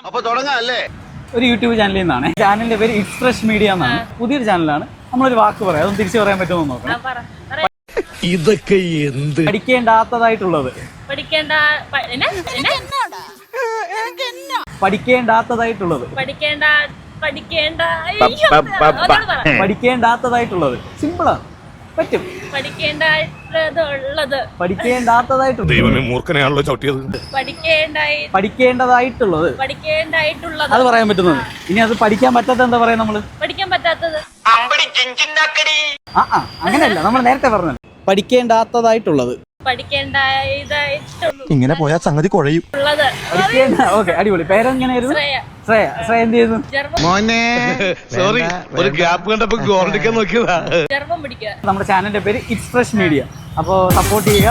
അപ്പൊ തുടങ്ങാല്ലേ? ഒരു യൂട്യൂബ് ചാനലിൽ നിന്നാണ്. ചാനലിന്റെ പേര് ഇറ്റ്സ് ഫ്രഷ് മീഡിയ എന്നാണ്. പുതിയൊരു ചാനലാണ്. നമ്മളൊരു വാക്ക് പറയാം, അതൊന്ന് തിരിച്ചു പറയാൻ പറ്റുമോ നോക്കണം. ഇതൊക്കെ എന്ത്? പഠിക്കേണ്ടാത്തതായിട്ടുള്ളത്. പഠിക്കേണ്ടാത്തതായിട്ടുള്ളത്. പഠിക്കേണ്ടാത്തതായിട്ടുള്ളത് സിമ്പിളാണ്, പറ്റും. പഠിക്കേണ്ടാത്തതായിട്ടുള്ളത്. ദൈവമേ, മൂർഖനെയാണല്ലോ ചവിട്ടിയത്. പഠിക്കേണ്ടതായിട്ടുള്ളത് അത് പറയാൻ പറ്റുന്നത്. ഇനി അത് പഠിക്കാൻ പറ്റാത്ത എന്താ പറയാ നമ്മള്? അങ്ങനെയല്ല, നമ്മൾ നേരത്തെ പറഞ്ഞത് പഠിക്കേണ്ടാത്തതായിട്ടുള്ളത്. ഇങ്ങനെ പോയാൽ സംഗതി കുഴയും. ഓക്കെ, അടിപൊളി. പേരെങ്ങനെയായിരുന്നു? ശ്രേയ. ശ്രേയ എന്ത് ചെയ്യുന്നു? മോനെ സോറി, ഒരു ഗ്യാപ്പ് കണ്ടപ്പോ ഗോൾഡിക്കാൻ നോക്കിയതാ. നമ്മുടെ ചാനലിന്റെ പേര് ഇറ്റ്സ് ഫ്രഷ് മീഡിയ. അപ്പോൾ സപ്പോർട്ട് ചെയ്യുക.